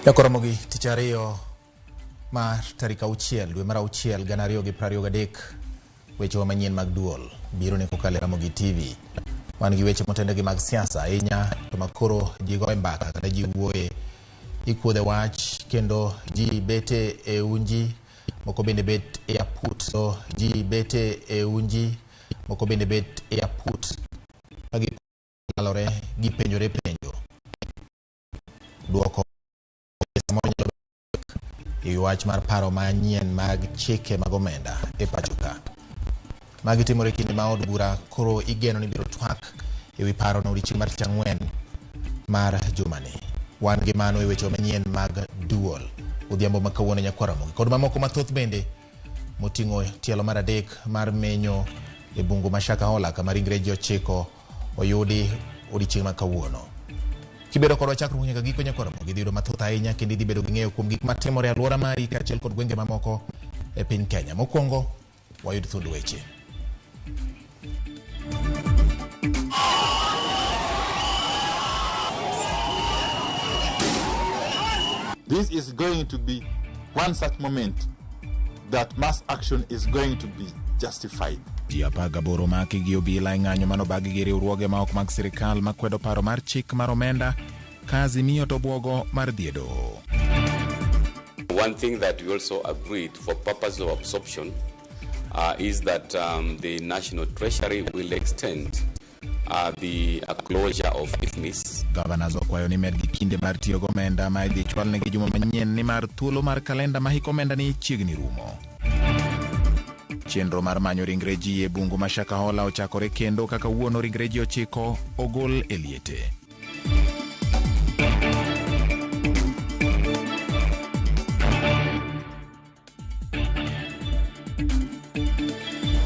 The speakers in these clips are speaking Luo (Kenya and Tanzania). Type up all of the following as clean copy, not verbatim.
Ramogi tich ariyo mar tarik 6 dwe mar 6 2023 weche manyien mag duol biro ne kokale Ramogi TV wan gi weche motende gi mag siasa ahinya to makoro ji goe mbaka kada ji wuoye ikuodhe wach kendo ji bete e unji moko bende bet e aput so ji bete e unji moko bende bet e aput agi lalore gi penjore penjo duoko e wach mar paro manyien mag chike mag omenda e pachoka magi timore kinde ma od bura koro igeno ni biro twak e wi paro no odiochieng' mar tich ang'wen mar jumani wan gi mano e weche manyien mag duol odhiambo ma kawuono nyakwara Ramogi kod mamoko mathoth bende moting'o tielo mar adek mar menyo e bungu ma Shakahola kama ringre ji 9 oyudi odiochieng' ma kawuono. Kibedo kodwa chakruok nyaka giko nyakwara Ramogi dhiyudo mathoth ahinya kendo idhi bedo gi ng'eyo kuom gik matimore e alwora mari kaachiel kod gwenge mamoko e piny Kenya. Mokwongo wayud thund weche. This is going to be one such moment that mass action is going to be justified. Apaga boro maki gi obila ng'anyo mano bagi gi riwruoge ma ok mag sirikal makwedo paro mar chik mar omenda kazi miyo to bwogo mar diedo. One thing that we also agreed for purpose of absorption is that the National Treasury will extend the closure of business. Governor okwayo ni med gi kinde mar tiyo gi omenda ma idhi chwal ne gi juma manyien ni mar thuolo mar kalenda ma hik omenda ni chiegni rumo. Chenro mar manyo ringre ji e bungu ma Shakahola ochakore kendo kaka wuono ringre ji 9 ogol e liete.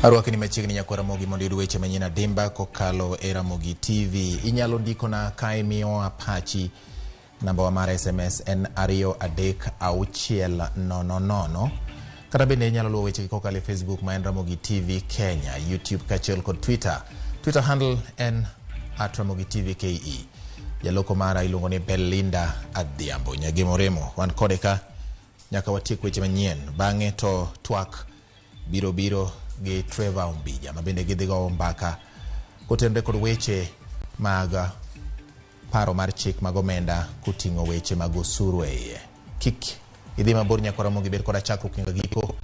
Arwaki ni machiegni nyakwara Ramogi mondo yud weche manyien adimba kokalo e Ramogi TV. Inyalo ndiko na ka imiyo apachi namba wa mar SMS en 23600. Kata bende inyalo luwo weche kokalo e Facebook ma en Ramogi TV Kenya, YouTube kaachiel kod Twitter. Twitter handle en @Ramogi TV KE. Jaloko mara iluongo ni Belinda Adhiambo. Nyagimoremo wan kode ka nyaka watiek weche manyien. Bang'e to twak biro gi Trevor Ombija ma bende gidhigo mbaka kotenre kod weche mag paro mar chik mag omenda koting'o weche mag osuru e iye. Kik idhi mabor nyakwara Ramogi bed koda chakruok nyaka giko.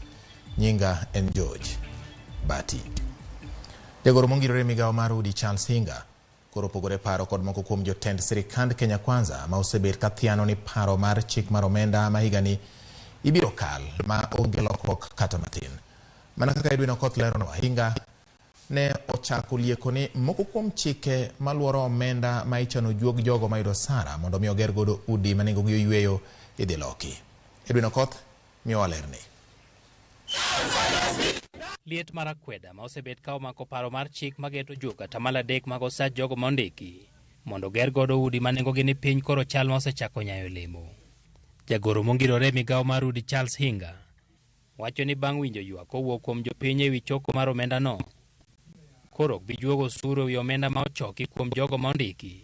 Nyinga en George Bati. Jagoro mongirore migawo mar udi Charles Hinga koro pogore paro kod moko kuom jotend sirikand Kenya Kwanza ma osebet kathiano ni paro mar chik mar omenda ma higani ibiro kal ma onge lokruok kata matin. Mana kaka Edwin Okoth lerono, Hinga ne ochako lieko ni moko kuom chike maluoro omenda ma ichano juog jogo ma yudo sara mondo mi oger godo udi ma nengogi oyweyo idhi loki. Edwin Okoth miyo walerni. Liet mar akweda ma osebet ka omako paro mar chik mageto juoga tamala 3 mag osach jogo mondiki mondo ger godo udi ma nengogi ni piny koro chal ma osechako nyayo lemo. Jagoro mongirore migawo mar udi Charles Hinga wacho ni bang' winjo ywak kowuok kuom jopiny e wi choko mar omenda no koro bi juogo osuru e wi omenda ma ochoki kuom jogo mondiki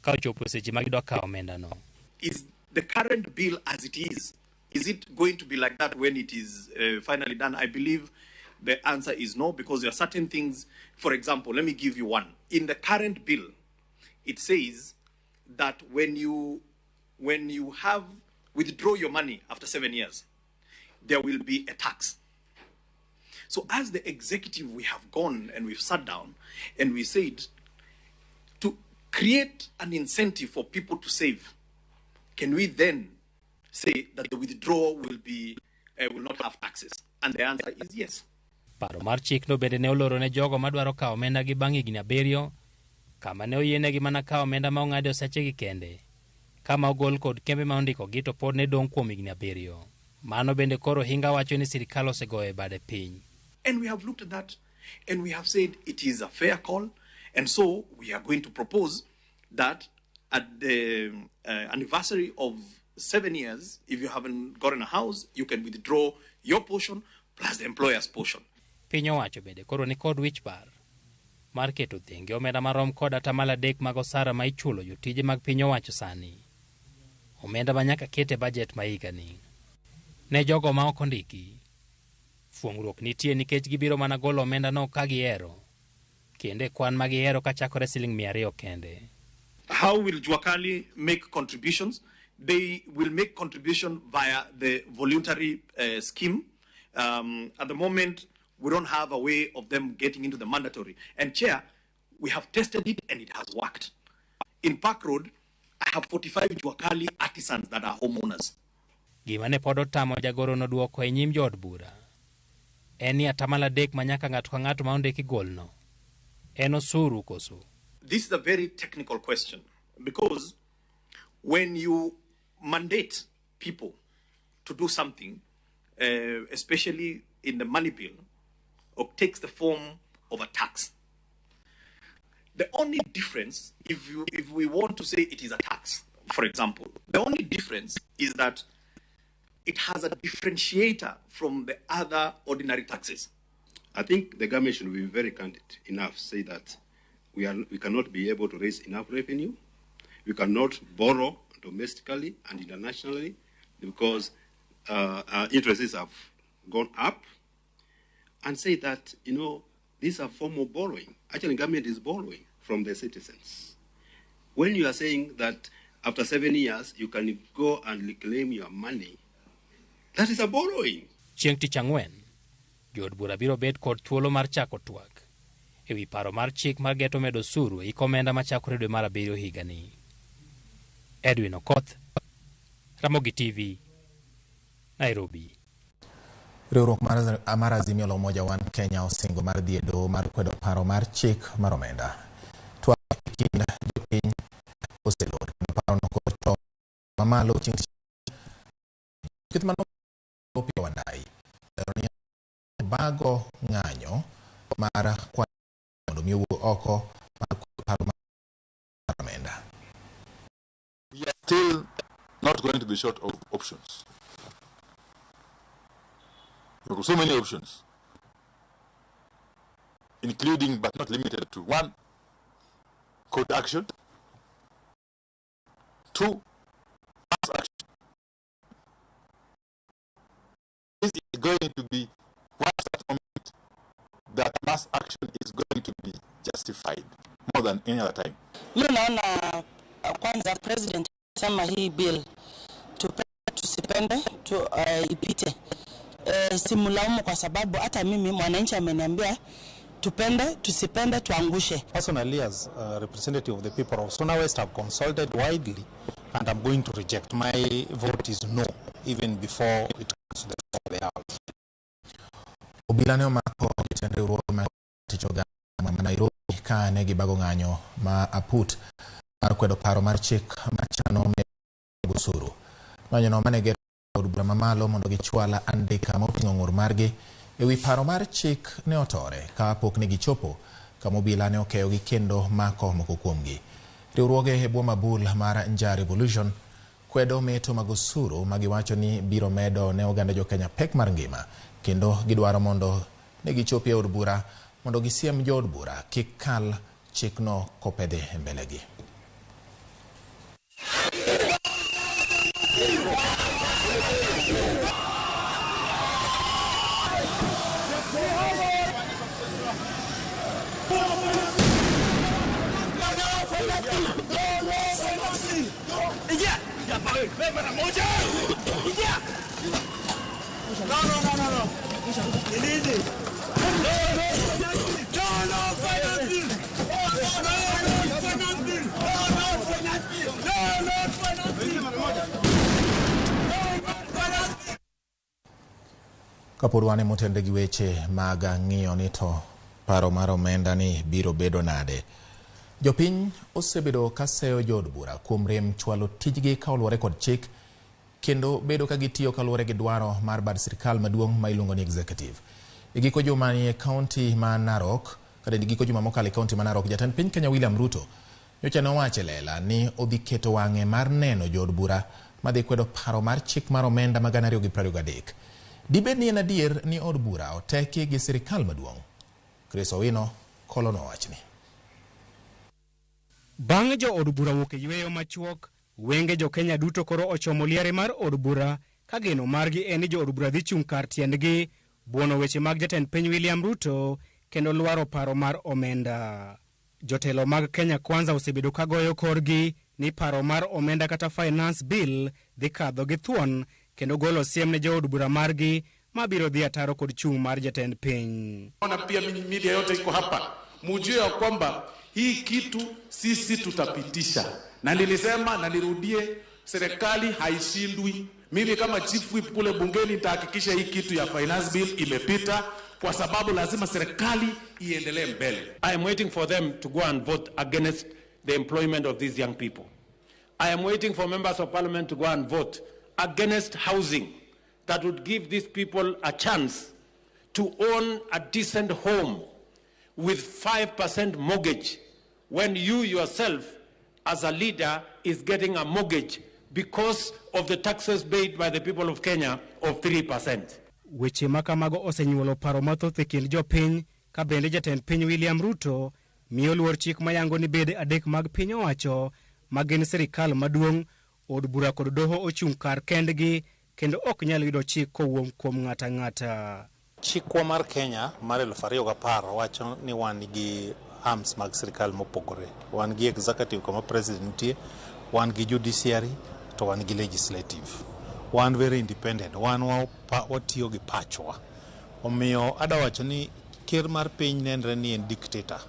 ka ochopo seche ma gidwa kawo omenda no. Is the current bill as it is it going to be like that when it is finally done? I believe the answer is no, because there are certain things. For example, let me give you one. In the current bill, it says that when you have withdraw your money after 7 years, there will be a tax. So as the executive, we have gone and we've sat down and we said to create an incentive for people to save. Can we then say that the withdrawal will not have taxes? And the answer is yes. Paro mar chik no bende ne oloro ne jogo madwaro kawo omenda gi bang' higni 7 kama ne oyienegi mana kawo omenda ma ong'adi osechegi kende kama ogol kod kembe ma ondiko gi to pod ne dong' kuom higni 7. Mano bende koro Hinga wacho ni sirikal osegoyo bade piny. And we have looked at that and we have said it is a fair call, and so we are going to propose that at the anniversary of 7 years, if you haven't gotten a house, you can withdraw your portion plus the employer's portion. Piny owacho bende koro ni kod wich bar mar keto thenge omenda marom kod atamala 3 mag osara ma ichulo jotije mag piny owacho sani. omenda manyaka kete budget ma higani. Ne jogo ma ok ondiki, fuong'ruok nitie nikech gibiro mana golo omenda no ka gihero, kende kwan ma gihero ka chakore $200 kende. How will Juakali make contributions? They will make contribution via the voluntary scheme. At the moment, we don't have a way of them getting into the mandatory. And Chair, we have tested it and it has worked. In Park Road, I have 45 Juakali artisans that are homeowners. Gima ne pod otamo jagoro noduoko e nyim jood bura en ni atamala dek manyaka ng'ato ka ng'ato ma ondiki golno en osuru koso. This is a very technical question because when you mandate people to do something, especially in the money bill, or takes the form of a tax, the only difference, if we want to say it is a tax, for example, the only difference is that it has a differentiator from the other ordinary taxes. I think the government should be very candid enough to say that we cannot be able to raise enough revenue. We cannot borrow domestically and internationally because our interests have gone up, and say that, these are form of borrowing. Actually, government is borrowing from the citizens. When you are saying that after 7 years, you can go and reclaim your money, that is a borrowing. Chieng' tich ang'wen, jood bura biro bet kod thuolo mar chako twak ewi paro mar chik mar geto medo osuru e omenda machakore dwe mar 7 higani. Edwin Okoth, Ramogi TV, Nairobi. Riwruok mar Azimio la Umoja One Kenya osingo mar dhi e doho mar kwedo paro mar chik mar omenda. Twak e kind jopiny oselor kendo paro no koto mamalo chieng' kit mano opio wandai. Bago ng'anyo mar kwano miyo oko mar paro mar omenda. We are still not going to be short of options. There are so many options, including but not limited to 1, court action, 2, mass action. This is going to be one such moment that mass action is going to be justified more than any other time. Mimi naona kwanza president sema hii bill tusipende ipite. Simulaumu kwa sababu hata mimi mwananchi ameniambia tupende tusipende tuangushe. Personally, as a representative of the people of Sona West, have consulted widely and I'm going to reject. My vote is no, even before it comes to the house. Obilane omako kitende uroma tichoga ma Nairobi ka ne gibago ng'anyo ma aput mar kwedo paro mar chik machano medo osuru. Ng'anyo no mane od bura mamalo mondo gichwala andika moting'o ng'ur margi ewi paro mar chik ne otore ka pok ne gichopo kama obila ne okeyogi kendo mako moko kuomgi. Riwruoge e bwo mabul mar Nja Revolution kwedo meto mag osuru ma giwacho ni biro medo ne oganda jo Kenya pek mar ngima, kendo gidwaro mondo ne gichopi e od bura mondo gisiem jo od bura kik kal chikno kopedhi e mbelegi. Kapod wane motende gi weche mag ng'iyo ni to paro mar omenda ni biro bedo nade. Jopiny osebedo kaseyo jood bura kuom rem chwalo tijgi ka oluwore kod chik kendo bedo ka gitiyo kaluwore gi dwaro mar bad sirkal maduong' ma iluongo ni executive. E giko juma ni e kaunti ma Narok, kata e giko juma mokalo e kaunti ma Narok, jatend piny Kenya William Ruto nyocha nowacho lela ni odhi keto wang'e mar neno jood bura madhi kwedo paro mar chik mar omenda ma 2023. Dibed ni en adier ni od bura oteki gi sirkal maduong'? Chris Owino kolo nowachni. Bang' jo od bura wuok e yweyo machuok, Wenge jo Kenya duto koro ochomo liare mar od bura ka geno margi en ni jo od bura dhi chung' kar tiendgi buono weche mag jatend piny William Ruto kendo lwaro paro mar omenda. Jotelo mag Kenya Kwanza osebedo ka goyo korgi ni paro mar omenda kata finance bill dhi kadho gi thuon kendo golo siem ne jo od bura margi mabiro dhi ataro kod chung' mar jatend piny. Ona pia media yote iko hapa, mujue ya kwamba hii kitu sisi tutapitisha, na nilisema na nirudie, serikali haishindwi. Mimi kama chief whip kule bungeni nitahakikisha hii kitu ya finance bill imepita, kwa sababu lazima serikali iendelee mbele. I am waiting for them to go and vote against the employment of these young people. I am waiting for members of parliament to go and vote against housing that would give these people a chance to own a decent home with 5% mortgage when you yourself as a leader is getting a mortgage because of the taxes paid by the people of Kenya of 3%. Weche makamago osenyuolo paro mathoth e kind jopiny ka bende jatend piny William Ruto miyo luor chik mayango ni bede adek mag piny owacho magin sirikal maduong', od bura kod doho ochung' kar kendgi kendo ok nyal yudo chik kowuok kuom ng'ata ng'ata. Chikwa mar Kenya mar 2010 wacho ni wan gi arms mag sirikal mopogore. Wan gi executive kama president nitie, wan gi judiciary, to wan gi legislative. Wan very independent, wan watiyo gi pachwa. Omiyo adawacho ni ker mar piny nenre ni en dictator.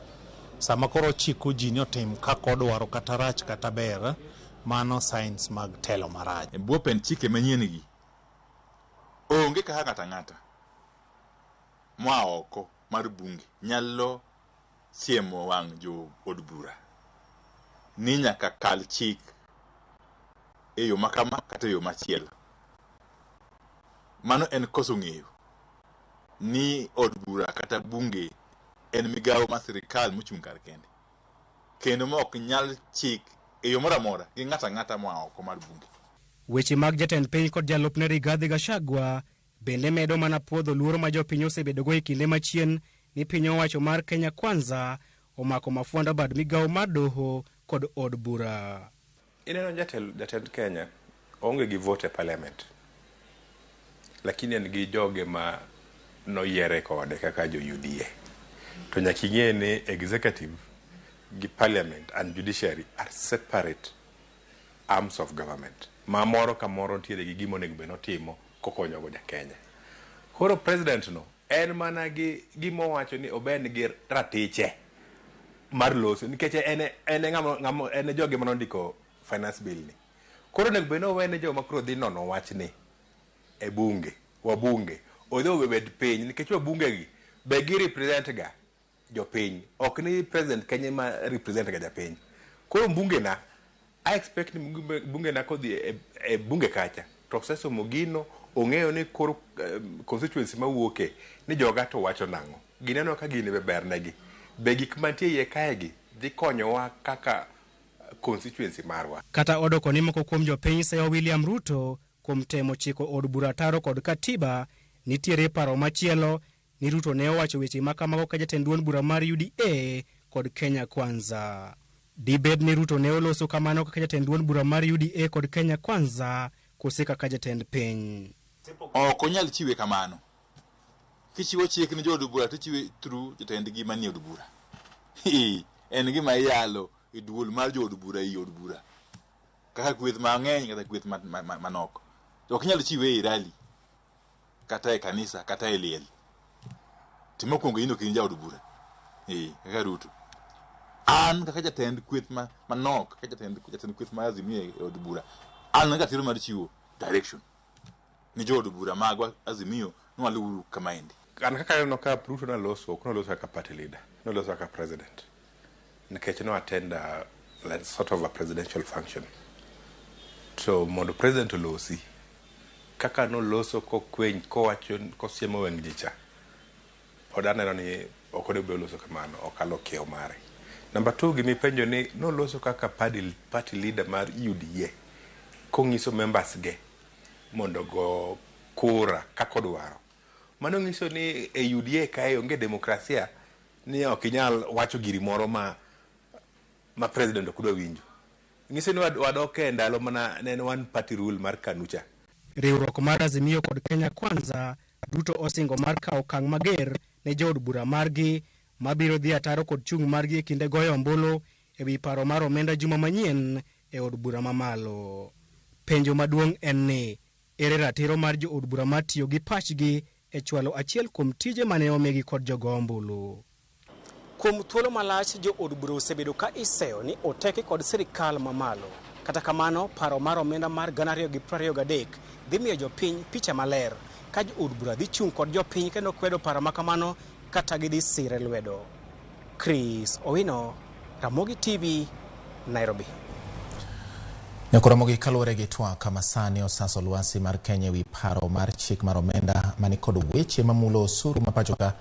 Sama koro chiko ji ni otim kako dwaro kata rach kata ber, mano signs mag telo marach. Buopen chike manyien gi onge kaka ng'ata ng'ata moa oko mar bunge nyalo siemo wang' jo od bura ni nyaka kal chik e yo makama kata e yo machielo. Mano en koso ng'eyo ni od bura kata bunge en migawo mar sirikal mochung' kar kende, kendo ma ok nyal chik e yo moro amora gi ng'ata ng'ata moa oko mar bunge. Weche mag jatend piny kod jalupne Rigathi Gachagua bende medo mana puodho luoro ma jopiny osebedogo e kinde machien ni piny owacho mar Kenya Kwanza omako mafuanda bad migawo mar doho kod od bura. Ineno jatend Kenya onge gi vote e parliament, lakini en gi joge ma noyiere kode kaka jo UDA. To nyaka ing'e ni executive gi parliament and judiciary are separate arms of government. Ma moro ka moro ntiere gi gimo onego bed notimo kokonyo go Kenya. Koro president no en mana gi gimo wacho ni oben gi ratiche mar loso, nikech en joge manondiko finance bill ni. Koro onego bed nowene joma koro dhi nono wach ni e bunge, wabunge odhi bed piny, nikech wabunge gi be gi represent ga jopiny, ok ni president Kenya ma represent ga japiny. Koro bunge na I expect ni bunge na kodhi e bunge kacha to sesomo gino ong'eyo ni koro constituency mawuoke ni joga to wacho nang'o, gineno ka gini be ber negi, be gik mantie iye kae gi dhi konyowa kaka constituency marwa. Kata odoko ni moko kuom jopiny seyo William Ruto kuom temo chiko od bura taro kod katiba, nitiere paro machielo ni Ruto ne owacho weche makamago ka jatend duond bura mar UDA kod Kenya Kwanza. Dibed ni Ruto ne oloso kamano kaka jatend duond bura mar UDA kod Kenya Kwanza kose kaka jatend piny. Ok onyal chiwe kamano. Kichiwo chik ni jo od bura to chiwe through jatend gi manie od bura. En gima iyalo e duol mar jo od bura i od bura. Kaka kweth mang'eny kata kweth manok. Ok nyal chiwe e rally kata e kanisa kata e liel. Timo kuongo ino kin ja od bura. Kaka Ruto. An kaka jatend kweth manok, kaka jatend kweth mar Azimio e od bura. An nga tiro mar chiwo direction ni jo od bura magwa Azimio nwaluru kama endi. An kaka no ka Ruto na loso, kuno loso kaka party leader, no loso kaka president. Nikech no attend like sort of a presidential function. So mondo president losi kaka no loso ko kweny ko wacho ko siemo weng jicha. Odanero ni okode be loso kamano, okalo keo mare. Number 2, gimi penjo ni no loso kaka party leader mar UDA kong'iso members ge mondo go kura kako dwaro. Mano ng'iso ni e UDA kae onge demokrasia, ni ok inyal wacho giri moro ma president okudwa winjo. ng'ise ni wadoke ndalo mana ne one party rule mar kanucha. Riwruok mar Azimio kod Kenya Kwanza duto osingo mar kawo okang' mager ne jood bura margi mabiro dhi ataro kod chung' margi e kinde goyo ombulu e wi paro mar omenda juma manyien e od bura mamalo. Penjo maduong' en ni ere ratiro mar jood bura matiyo gi pachgi e chwalo achiel kuom tije mane omigi kod jogo ombulu. Kuom thuolo malach jood bura osebedo ka iseyo ni oteki kod sirikal mamalo. Kata kamano, paro mar omenda mar 2023 dhi miyo jopiny picha maler ka jood bura dhi chung' kod jopiny kendo kwedo paro makamano kata gidhi sire lwedo. Chris Owino, Ramogi TV, Nairobi. Ramogi kaluwore gi twak kama sani osaso lwasi mar Kenya wi paro mar chik mar omenda mani kod weche mamulo osuru mapachoka.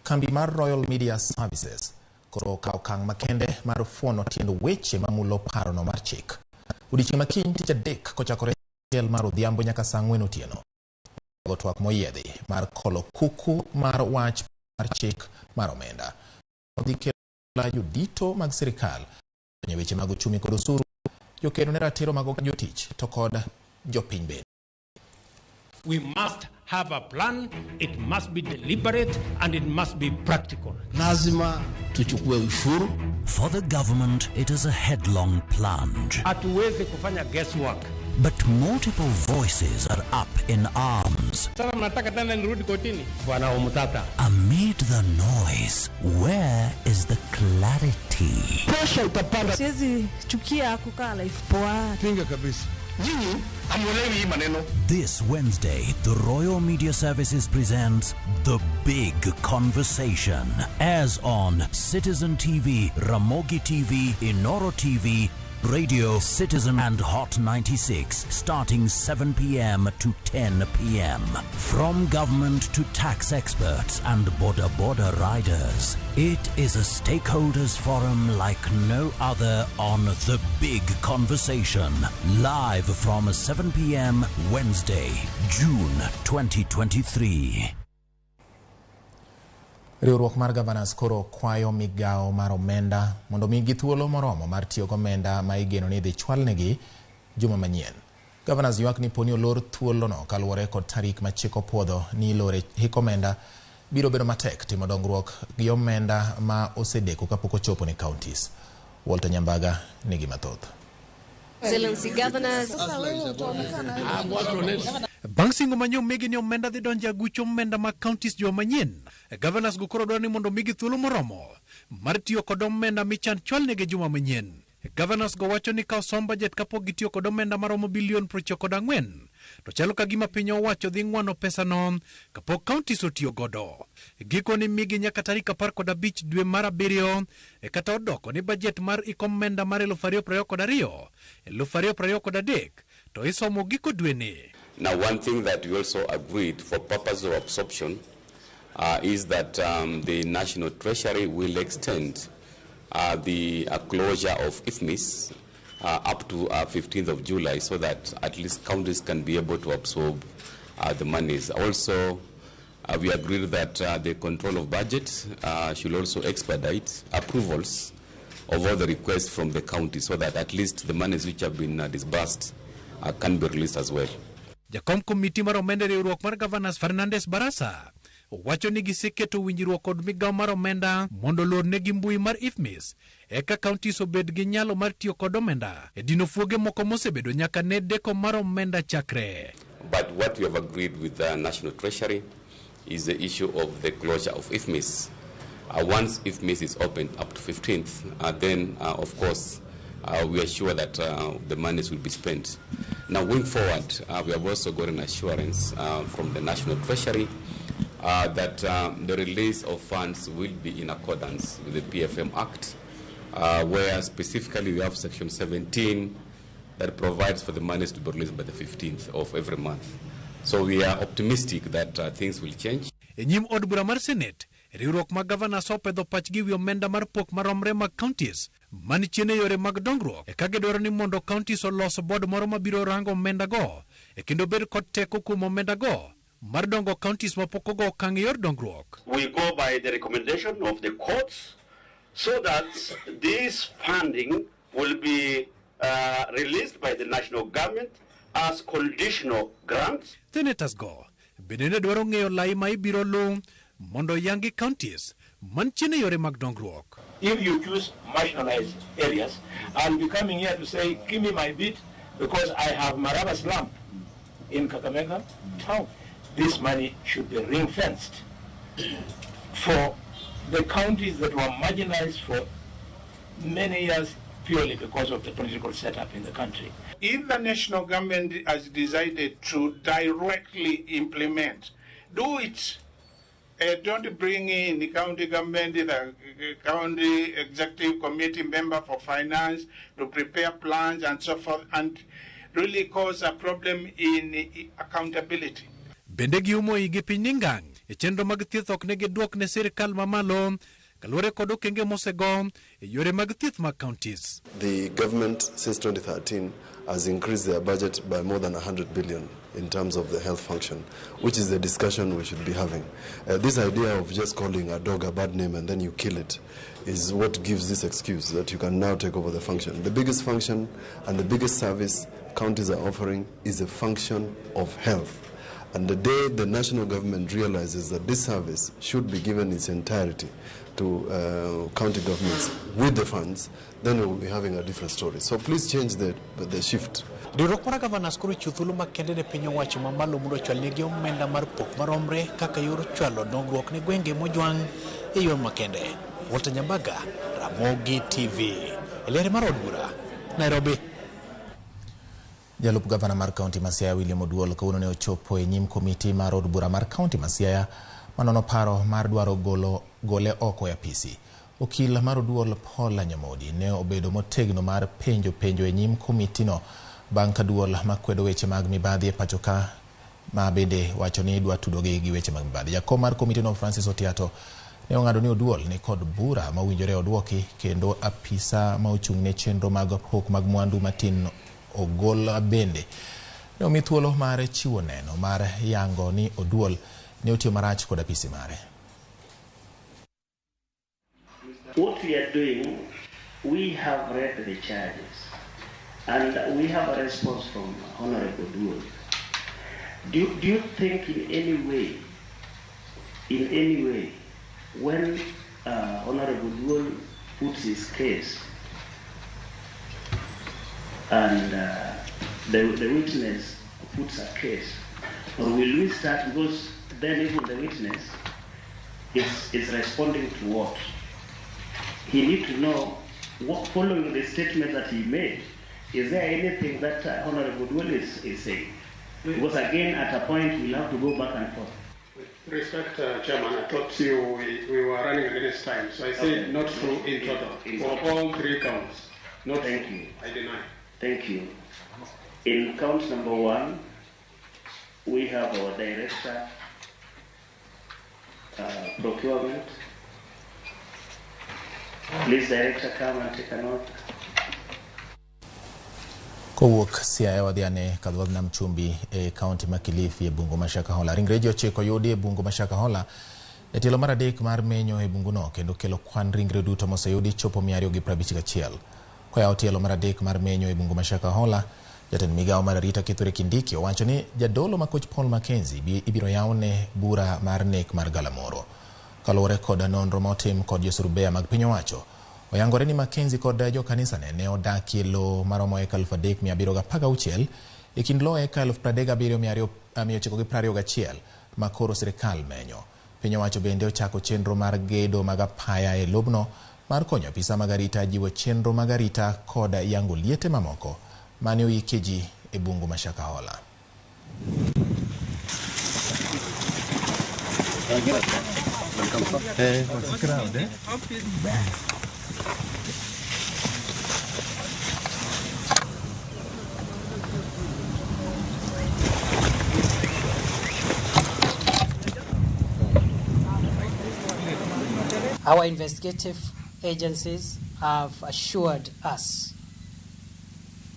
Kambi mar Royal Media Services koro okawo okang' makende mar fuono tiend weche mamulo parono mar chik. Odiechieng' makiny tich adek kochakore achiel mar odhiambo nyaka saa 4 otieno. Twak moyiedhi mar kolo kuku mar wach mar chik mar omenda. Odhi kelo jodito mag sirikal kwenye weche mag uchumi kod osuru, jokedo ne ratiro mag jotich to kod jopiny bende. We must have a plan, it must be deliberate, and it must be practical. Lazima tuchukue ushuru. For the government, it is a headlong plunge. Hatuwezi kufanya guesswork. But multiple voices are up in arms. Amid the noise, where is the clarity? This Wednesday, the Royal Media Services presents The Big Conversation. Airs on Citizen TV, Ramogi TV, Inoro TV, Radio Citizen and Hot 96, starting 7 p.m. to 10 p.m. From government to tax experts and border riders, it is a stakeholders forum like no other on The Big Conversation. Live from 7 p.m. Wednesday, June 2023. Riwruok mar Governors koro kwayo migao mar omenda mondo migi thuolo moromo mar tiyo gomenda ma igeno ni dhi chwalnegi juma manyien. Governors ywak ni poni olor thuolono kaluwore kod tarik ma chik opuodho ni lore hik omenda biro bedo matek timo dongruok gi omenda ma osedeko kapok ochopo ne counties. Walter Nyambaga nigi mathoth. Bang' singo manyo migi ni omenda dhi donjo aguch omenda ma counties juma manyien, Governors go koro dwaro ni mondo migi thuolo moromo mar tiyo kod omenda michan chwalnegi juma manyien. Governors go wacho ni ka osom budget kapok gitiyo kod omenda maromo bilion 94, to chalo ka gima piny owacho dhi ng'wano pesano kapok counties otiyo godo. Giko ni migi nyaka tarik 15 dwe mar 7 kata odoko ni budget mar ikomenda mar 2022 2023 to isomo giko dwe ni. Now, one thing that we also agreed for purpose of absorption is that the National Treasury will extend the closure of IFMIS up to 15th of July so that at least counties can be able to absorb the monies. Also, we agreed that the control of budget should also expedite approvals of all the requests from the county so that at least the monies which have been disbursed can be released as well. Jakom komiti mar omenda riwruok mar Governors Fernandes Barasa wacho ni giseketo winjruok kod migao mar omenda mondo lor negi mbui mar IFMIS eka counties obed gi nyalo mar tiyo kod omenda e dino fuoge moko mosebedo nyaka ne deko mar omenda chakre. But what we have agreed with the National Treasury is the issue of the closure of IFMIS. Once IFMIS is opened up to 15th, then of course we are sure that the monies will be spent. Now, going forward, we have also got an assurance from the National Treasury that the release of funds will be in accordance with the PFM Act, where specifically we have Section 17 that provides for the monies to be released by the 15th of every month. So we are optimistic that things will change. Enyim od bura mar Senate, riwruok mag Governors opedho pachgi wi omenda mar pok maromre mag counties manichiene yore mag dongruok eka gidwaro ni mondo counties olos board moro mabiro rango omenda go kendo bed kod teko kuom omenda go mar dongo counties mapok ogo okang' yor dongruok. We go by the recommendation of the courts so that this funding will be released by the national government as conditional grants. Senators go benene dwaro ng'eyo lai ma ibiro lu mondo yangi counties mantiene yore mag dongruok. If you choose marginalized areas, I'll be coming here to say, give me my bit because I have Maraba slum in Kakamega town. This money should be ring-fenced for the counties that were marginalized for many years purely because of the political setup in the country. If the national government has decided to directly implement, do it. Don't bring in the county government, the county executive committee member for finance to prepare plans and so forth, and really cause a problem in accountability. Bende giumo igi piny ningang e chenro mag thieth ok ne giduok ne sirikal mamalo kaluwore kod okenge mosego e yore mag thieth mag counties. The government since 2013 has increased their budget by more than 100 billion in terms of the health function, which is the discussion we should be having. This idea of just calling a dog a bad name and then you kill it is what gives this excuse that you can now take over the function. The biggest function and the biggest service counties are offering is a function of health. And the day the national government realizes that this service should be given its entirety to county governments with the funds, then we will be having a different story. So please change the shift. Riwruok mar gavanas koro chiwo thuolo makende ne piny owacho mamalo mondo ochwalnegi omenda mar pok maromre kaka yor chwalo dongruok ne gwenge mojwang' e yor makende. Walter Nyambaga, Ramogi TV, Elere mar od bura, Nairobi. Jalup gavana mar kaunti ma Siaya William Oduol kawuono ne ochopo e nyim komiti mar od bura mar kaunti ma Siaya manono paro mar dwaro gole oko e apisi. Okil mar Oduol Paul Nyamodi ne obedo motegno mar penjo e nyim komiti no bang' ka duol makwedo weche mag mibadhi e pacho ka ma bende wacho ni dwa tudogi gi weche mag mibadhi. Jakom mar komiti no Francis Otiato ne ong'ado ni Oduol ni kod bura ma winjore odwoki kendo apisa ma ochung' ne chenro mag pok mag mwandu matin ogol bende ne omi thuolo mar chiwo neno mar yango ni Oduol ne otiyo marach kod apisi mare. What we are doing, we have read the charges and we have a response from Honorable Oduol. Do you think in any way, when Honorable Oduol puts his case and the witness puts a case, or will we start, because then even the witness is responding to what? He needs to know, following the statement that he made, is there anything that Honorable Oduol is saying? Because again, at a point, we'll have to go back and forth. With respect, Chairman, I thought we were running against time, so I said not true in total, for all three counts. Not Thank you. I deny. Thank you. In count number 1, we have our director, procurement. Please, director, come and take a note. Kowuok Siaya wadhiane kadhodh nam chumbi e kaunti ma Kilifi e bungu ma Shakahola. Ringre ji ochiko yudi e bungu ma Shakahola e tielo mar adek mar menyo e bungu no kendo kelo kwan ringre duto moseyudi chopo 251. Koyawo tielo mar adek mar menyo e bungu ma Shakahola, jatend migawo mar arita Kithure Kindiki owacho ni jadolo ma Coach Paul Mackenzie ibiro yawne bura mar nek mar galamoro. Kaluwore kod nonro motim kod josurubea mag piny owacho, oyangore ni Mackenzie kod jo kanisa ne odakie lo maromo eka 3,716 e kind lo eka 37,921 ma koro sirikal menyo. Piny owacho bende ochako chenro mar gedo mag apaya e lobno mar konyo apisa mag arita jiwo chenro mag arita kod yango liete mamoko mane oike ji e bungu ma Shakahola. Our investigative agencies have assured us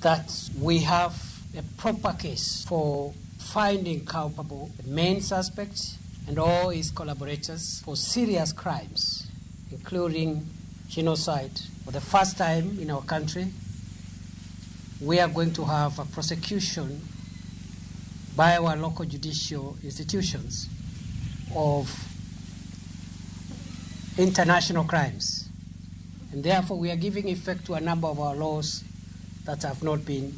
that we have a proper case for finding culpable the main suspect and all his collaborators for serious crimes, including genocide for the first time in our country, we are going to have a prosecution by our local judicial institutions of international crimes. And therefore, we are giving effect to a number of our laws that have not been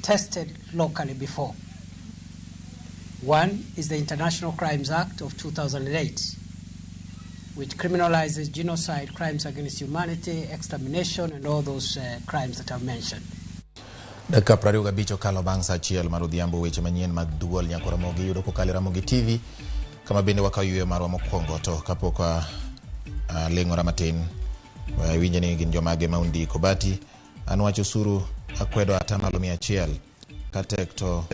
tested locally before. One is the International Crimes Act of 2008, which criminalizes genocide, crimes against humanity, extermination, and all those crimes that I've mentioned. Dakika 25 okalo bang' saa achiel mar odhiambo. Weche manyien mag duol nyako Ramogi yudo kokalo Ramogi TV. Kama bende wakayuyo marwa mokwongo to kapok leng'ora matin winje ni gin jomage ma undiko bati anwacho suru akwedo atamalo 100 katek to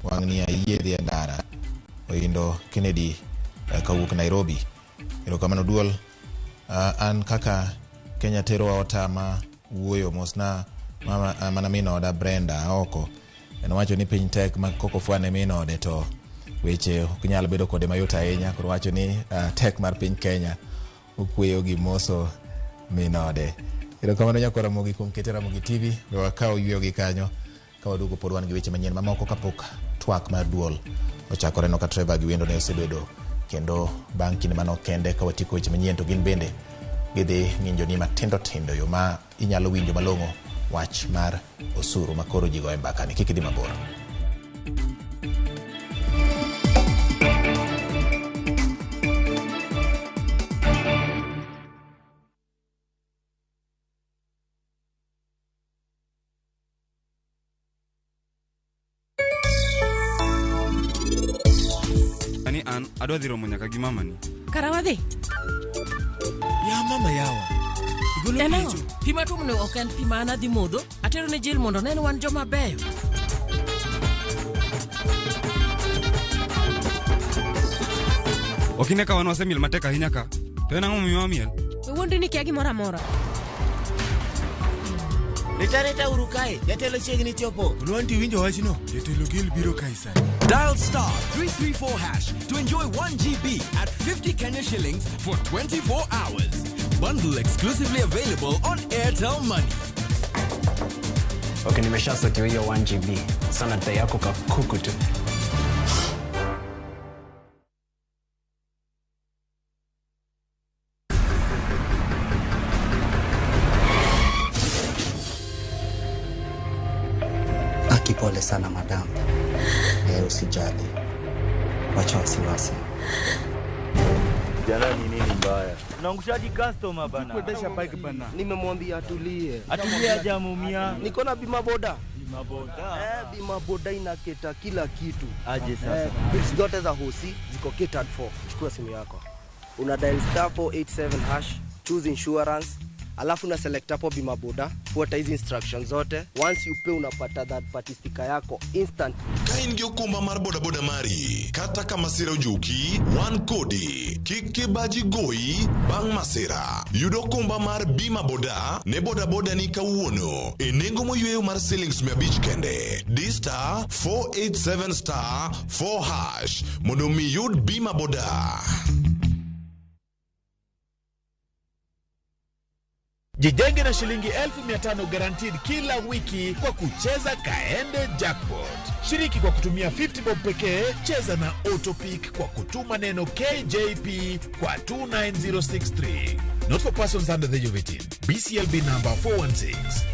wang'nia yiedhi ndara oindo Kennedy kawuok Nairobi. Erokamano duol an kaka Kenya tero otama wuoyo mosna mana minoda Brenda oko enwacho ni piny tek ma koko fwane minode to weche ok nyal bedo kode mayot ahinya. Koro wacho ni tek mar piny Kenya okweyo gi moso minode. Erokamano nyako Ramogi kuom kete Ramogi TV. Wakao yuyo gi kanyo ka waduogo pod wan gi weche manyien mamoko kapok twak mar duol ochakore. No ka Trevor gi wendo ne osebedo kendo bang' kinde manok kende ka watiko weche manyien to gin bende gidhi ng'injo ni matindo tindo yo ma inyalo winjo malong'o wach mar osuru makoro ji goye mbaka ni. Kik idhi mabor. An adwa dhi romo nyaka gi mama ni. Karawadhi? Ya mama yawa. Igolo picho. Pima tumne ok en pima ana dhi modho. Atero ne jil mondo nen wan joma beyo. Okine ka wan wasemil matek ahinya ka. To en ang'o miyo miel? Wuondi ni kia gimoro amora. Rita urukae. Jatelo chiegni chopo. Unwanti winjo wachno. Jatelo gil biro kaisa. Dial star 334 hash to enjoy 1 GB at 50 Kenya shillings for 24 hours. Bundle exclusively available on Airtel Money. Okay, nimeshasetiwa hiyo 1 GB. Sana data yako kakuku tu. Pole sana madam. Usijali. Wacha wasiwasi. Jana ni nini mbaya? Unaangushaji customer bana. Kuendesha bike bana. Nimemwambia atulie. Atulie aje amumia. Niko na bima boda. Bima boda. Bima boda inaketa kila kitu. Aje sasa. Bits zote za hosi ziko catered for. Chukua simu yako. Una dial star 487 hash, choose insurance. Alafu na select hapo bima boda, fuata hizi instructions zote. Once you pay unapata that party sticker yako instant. Kain gyo kumba mar boda boda mari. Kata kama sira ujuki, one kodi. Kike baji goi, bang masira. Yudo kumba mar bima boda, ne boda boda ni kawuono. Enengo moyueyo mar shillings 100 kende. D star 487 star 4 hash. Mondo mi yud bima boda. Jijenge na shilingi 1500 guaranteed kila wiki kwa kucheza Kaende Jackpot. Shiriki kwa kutumia 50 bob pekee, cheza na Autopic kwa kutuma neno KJP kwa 29063. Not for persons under the age of 18. BCLB number 416.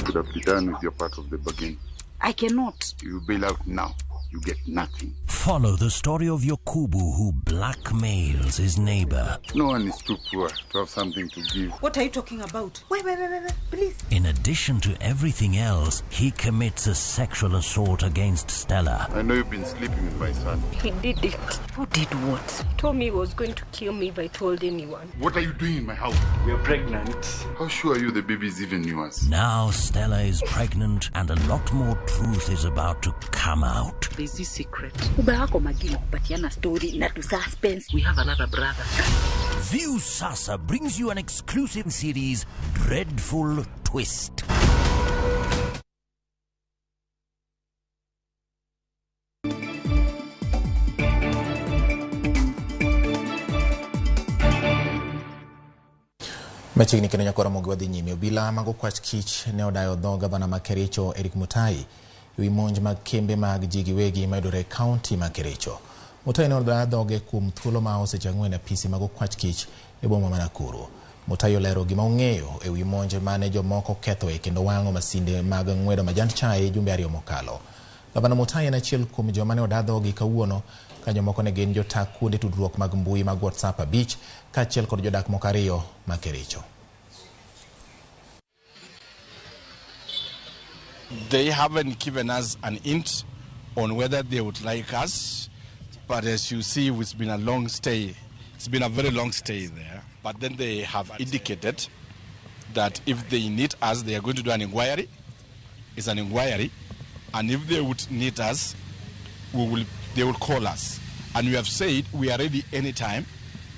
Could have been done with your part of the bargain. I cannot. You bail out now. You get nothing. Follow the story of Yokubu who blackmails his neighbor. No one is too poor to have something to give. What are you talking about? Wait, please. In addition to everything else, he commits a sexual assault against Stella. I know you've been sleeping with my son. He did it. Who did what? He told me he was going to kill me if I told anyone. What are you doing in my house? We're pregnant. How sure are you the baby is even yours? Now Stella is pregnant and a lot more truth is about to come out. There's this secret. Ubako magili kupatiana story na to suspense. We have another brother. View Sasa brings you an exclusive series, Dreadful Twist. Machiegni kendo nyakoro Ramogi wadhi nyime. Obila mag okwach kich ne odayo dho gavana ma Kericho Eric Mutai ewi monj mag kembe mag ji giwegi mayudore e kaunti ma Kericho. Mutai ne odayo dhoge kuom thuolo ma oseche 4 e pisi mag okwach kich e boma ma Nakuru. Mutai olero gima ong'eyo ewi monj mane jomoko kethoe kendo wang'o masinde mag ng'wedo majand chai jumbe 2 mokalo. Gavana Mutai en achiel kuom joma ne odayo dhogi kawuono ka jomoko ne gin jotaa kuonde tudruok mag mbui mag WhatsApp 5 kaachiel kod jodak moko 2 ma Kericho. They haven't given us an hint on whether they would like us, but as you see, it's been a long stay. It's been a very long stay there. But then they have indicated that if they need us, they are going to do an inquiry. It's an inquiry. And if they would need us, they will call us. And we have said we are ready anytime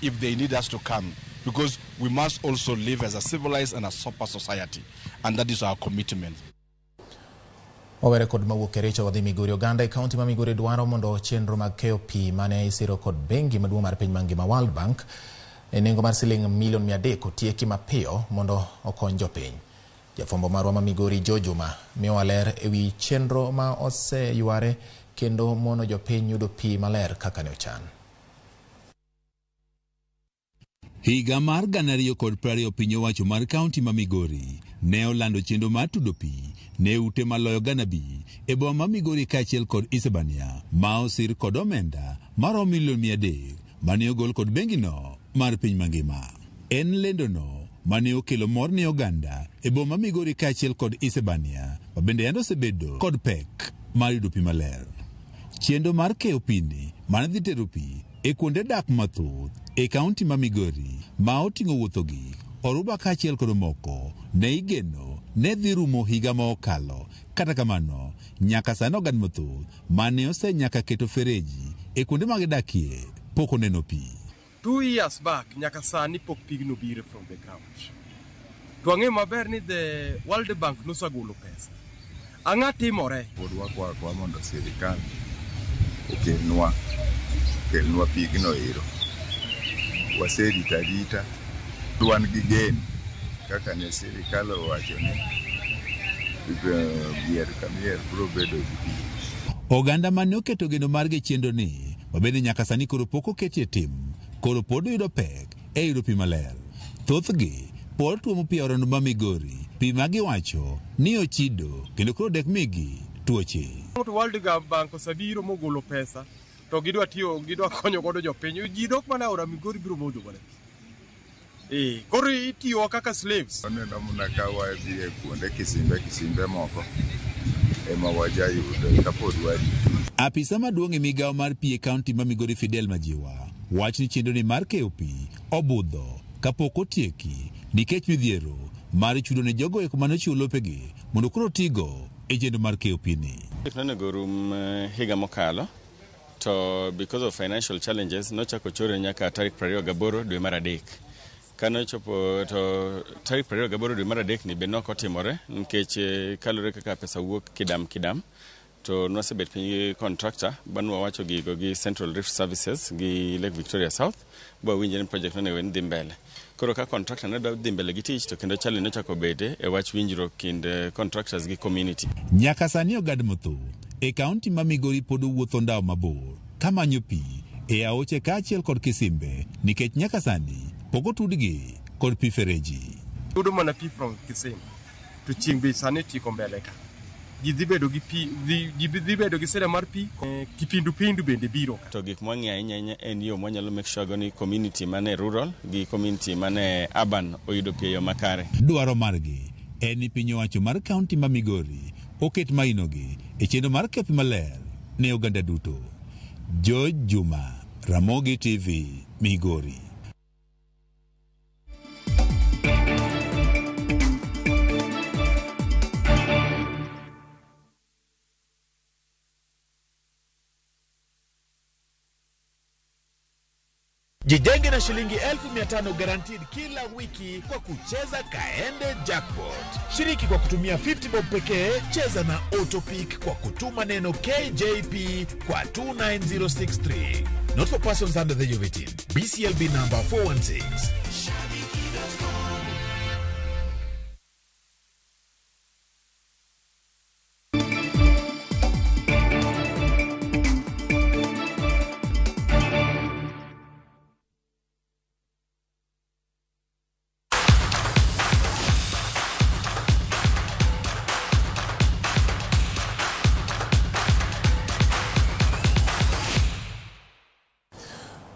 if they need us to come, because we must also live as a civilized and a sober society. And that is our commitment. Owere kod mawuok Kericho wadhi Migori. Oganda e kaunti ma Migori dwaro mondo chenro mag keyo pi mane isiro kod bengi maduong' mar piny mangima World Bank e nengo mar siling milion 300 otieki mapiyo mondo okony jopiny. Jafwambo marwa ma Migori Jojuma miyowa ler ewi chenro ma oseyware kendo mono jopiny yudo pi maler kaka ne ochan. Higa mar 2020 piny owacho mar kaunti ma Migori ne olando chenro mar tudo pi ne ute maloyo ganabi e boma ma Migori kaachiel kod Isebania ma osir kod omenda maromo milion 300 mane ogol kod bengi no mar piny mangima. En lendo no mane okelo mor ne oganda e boma ma Migori kaachiel kod Isebania, ma bende yando osebedo kod pek mar yudo pi maler. Chenro mar keyo pini mane dhi tero pi e kuonde dak mathoth e kaunti ma Migori ma oting'o wuothogi Oruba kaachiel kod moko ne igeno ne dhi rumo higa ma okalo. Kata kamano, nyaka sani oganda mathoth mane osenyaka keto fereji e kuonde ma gidakie pok oneno pi. 2 years back, nyaka sani pok pigno biro from the ground. To ang'e maber ni the World Bank nosagolo pesa. Ang'a timore? Pod wakwa mondo sirikal okelnwa pigno ero. Waserita rita. Wan gi geno kaka ne sirikal owacho ni bier kamier biro bedo gi pi. Oganda mane oketo geno margi chenro ni mabende nyaka sani koro pok oketie tim, koro pod yudo pek e yudo pi maler. Thothgi pod tuomo pi aorano ma Migori, pi ma giwacho ni ochido kendo koro dek migi tuoche. World Bank osebiro mogolo pesa to gidwa konyo godo jopiny. Ji dok mana aora Migori biro modho godo. Koro itiyo kaka slaves. Aneno muna ka wadhi e kuonde kisimbe moko ema wajayudo kapod wadi. Apisa maduong' e migawo mar pi e kaunti ma Migori Fidel Majiwa wach ni chenro ni mar keyo pi obudho kapok otieki nikech midhiero mar chudo ne jogo eko mane ochiwo lopegi mondo koro tigo e chenro mar keyo pi ni. Nonego rum higa mokalo to because of financial challenges nochako chore nyaka tarik 28 dwe mar adek. Kano chopo to tarik 28 dwe mar adek ni be nok otimore nikech kalore kaka pesa wuok kidam to nwasebet piny contractor banwa wacho gigo gi Central Rift Services gi Lake Victoria South bo winjeni project no ne wen dhi mbele. Koro ka contractor ne dhi mbele gi tich to kendo chali no chako bede e wach winjro kind contractors gi community. Nyaka sani oganda mathoth e kaunti ma Migori pod wuotho ndao mabor kamanyo pi e aoche kaachiel kod kisimbe nikech nyaka sani pok otudgi kod pi fereji. Yudo mana pi from kisimbe to chieng' be sani tiko mbele ka. Ji dhi bedo gi pi, ji dhi bedo gi sera mar pi, kipindu bende biro. To gik mwang'i ahinya en yo mwanyalo make sure ni community mane rural gi community mane urban oyudo pi e yo makare. Dwaro margi en ni piny owacho mar kaunti ma Migori oket mainogi e chenro mar kepi maler ne oganda duto. George Juma, Ramogi TV, Migori. Jijenge na shilingi 1500 guaranteed kila wiki kwa kucheza Kaende Jackpot. Shiriki kwa kutumia 50 bob pekee, cheza na Autopic kwa kutuma neno KJP kwa 29063. Not for persons under the age of 18. BCLB number 416.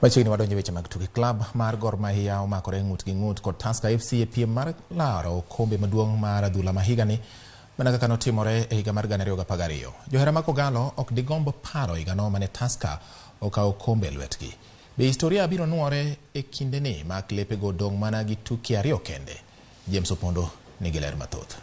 Machiegni wadonjo weche mag tuke. Klab mar Gor Mahia omakore ng'ut gi ng'ut kod Tusker FC e piem mar laro okombe maduong' mar adhula ma higani mana kaka notimore e higa mar 2012. Johera mag Kogalo ok digombo paro higano mane Tusker okawo okombe lwetgi. Be historia biro nuore e kindeni ma klepego dong' mana gi tuke 2 kende? James Opondo nigi ler mathoth.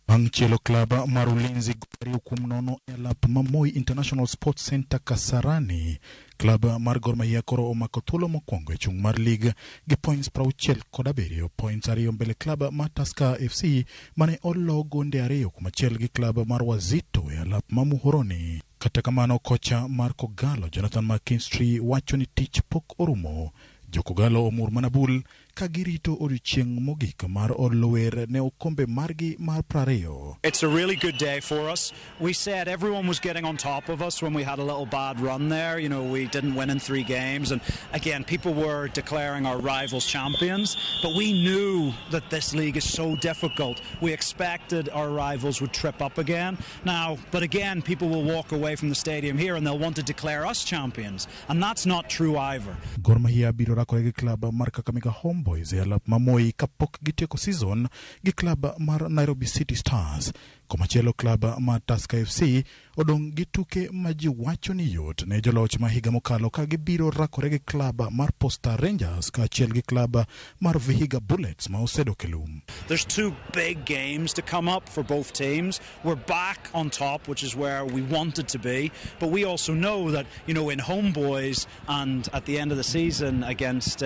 Bang' chielo klab mar Ulinzi 2-0 e alap ma Moi International Sports Center Kasarani, klab mar Gor Mahia koro omako thuolo mokwongo e chung' mar lig gi points 67, points 2 mbele klab mar Tusker FC mane olo gonde 2 kuom achiel gi klab mar Wazito e alap ma Muhoroni. Kata kamano, kocha mar Kogalo Jonathan McKinstry wacho ni tich pok orumo. Jo-Kogalo omur mana bul ka girito odiochieng' mogik mar olo wer ne okombe margi mar 20. It's a really good day for us. We said everyone was getting on top of us when we had a little bad run there. You know, we didn't win in 3 games. And again, people were declaring our rivals champions. But we knew that this league is so difficult. We expected our rivals would trip up again. Now, but again, people will walk away from the stadium here and they'll want to declare us champions. And that's not true either. Gor Mahia biro rakore gi klab mar Kakamega Homeboys e alap ma Moi kapok gitieko season gi klab mar Nairobi City Stars. Komachielo klab mar Tusker FC odong' gi tuke ma ji wacho ni yot ne joloch ma higa mokalo ka gibiro rakore gi klab mar Posta Rangers ka achiel gi klab mar Vihiga Bullets ma osedok e lum. There's 2 big games to come up for both teams. We're back on top, which is where we wanted to be, but we also know that, you know, in Homeboys and at the end of the season against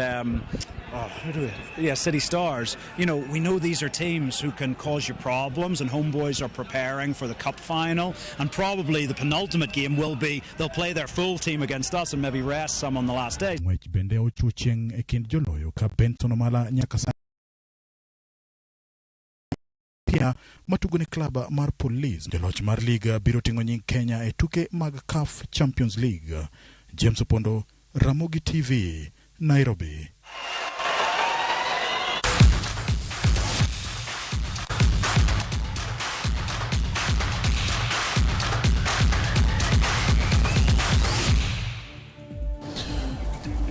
City Stars, you know, we know these are teams who can cause you problems, and Homeboys are preparing for the cup final, and probably the penultimate game will be they'll play their full team against us and maybe rest some on the last day. Ng'wech bende ochuchieng' e kind joloyo ka Benton Omala nyaka pia matugo ne klab mar Police. Joloch mar liga biro ting'o nying Kenya e tuke mag CAF Champions League. James Opondo, Ramogi TV, Nairobi.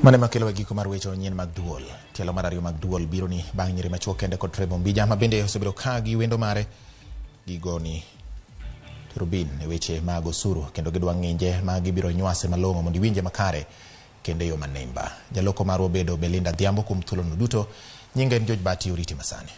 Mane makelo giko mar weche onyien mag duol. Tielo mar 2 mag duol biro ni bang' nyiri machuo kende kod Trevor Mbija ma bende osebedo ka gi wendo mare gigoni Rubin e weche mag osuru kendo gidwa ng'inje ma gibiro nywase malong'o mondo winje makare kendo yo manemba. Jaloko mar obedo Belinda Dhiambo kuom thuolo no duto. Nyinge en George Bati, uriti masane.